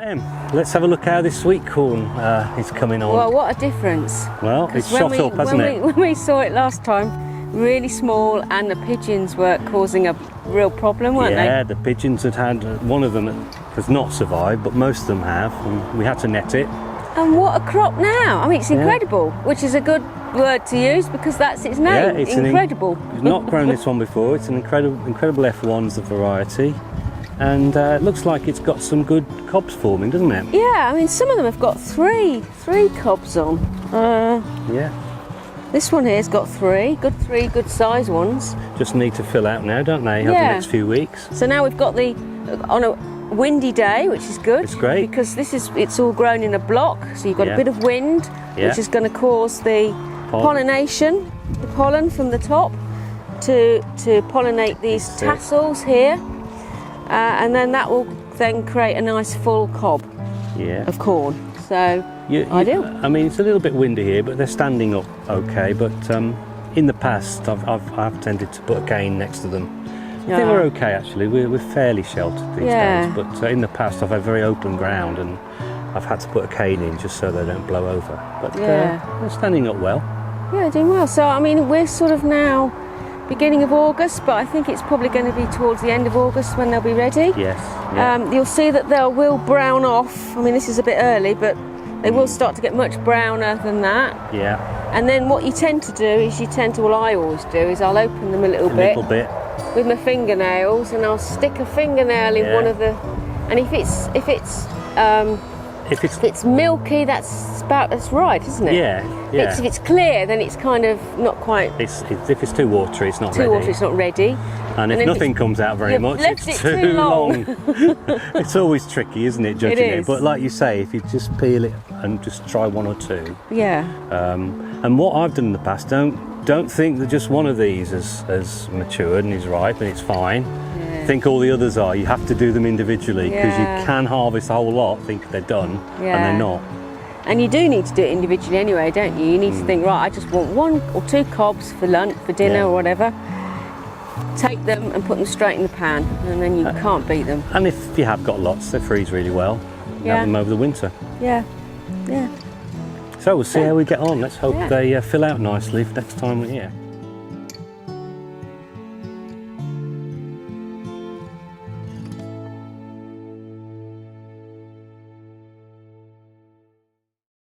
Em, let's have a look how this sweet corn is coming on. Well, what a difference. Well, it's shot up, hasn't it? When we saw it last time, really small, and the pigeons were causing a real problem, weren't they? Yeah, the pigeons had one of them has not survived, but most of them have, and we had to net it. And what a crop now. I mean, it's incredible, which is a good word to use because that's its name. Yeah, it's incredible. We've not grown this one before. It's an incredible F1's the variety. And it looks like it's got some good cobs forming, doesn't it? Yeah, I mean, some of them have got three cobs on. Yeah. This one here's got three good size ones. Just need to fill out now, don't they, over the next few weeks? So now we've got on a windy day, which is good. It's great. Because it's all grown in a block, so you've got a bit of wind, which is going to cause the pollination, the pollen from the top to pollinate these tassels here. And then that will then create a nice full cob of corn. So ideal. I mean, it's a little bit windy here, but they're standing up okay. But in the past, I've tended to put a cane next to them. I think we're okay actually. We're fairly sheltered these days. But in the past, I've had very open ground, and I've had to put a cane in just so they don't blow over. But they're standing up well. Yeah, doing well. So I mean, we're sort of now beginning of August, but I think it's probably going to be towards the end of August when they'll be ready. Yes. Yeah. You'll see that they will brown off. I mean, this is a bit early, but they will start to get much browner than that. Yeah. And then what you tend to do is what I always do is I'll open them a little bit with my fingernails, and I'll stick a fingernail in one of the. And if it's milky, that's right, isn't it? Yeah. If it's clear, then it's kind of not quite. If it's too watery, it's not ready. Too watery, it's not ready. And if nothing comes out very much, it's too long. It's always tricky, isn't it, judging it? But like you say, if you just peel it and just try one or two. Yeah. And what I've done in the past, don't think that just one of these has matured and is ripe and it's fine. Yeah. Think all the others are. You have to do them individually because you can harvest a whole lot, think they're done, and they're not. And you do need to do it individually anyway, don't you? You need to think, right, I just want one or two cobs for lunch, for dinner or whatever. Take them and put them straight in the pan, and then you can't beat them. And if you have got lots, they freeze really well. Have them over the winter. Yeah. So we'll see how we get on. Let's hope they fill out nicely for next time we're here.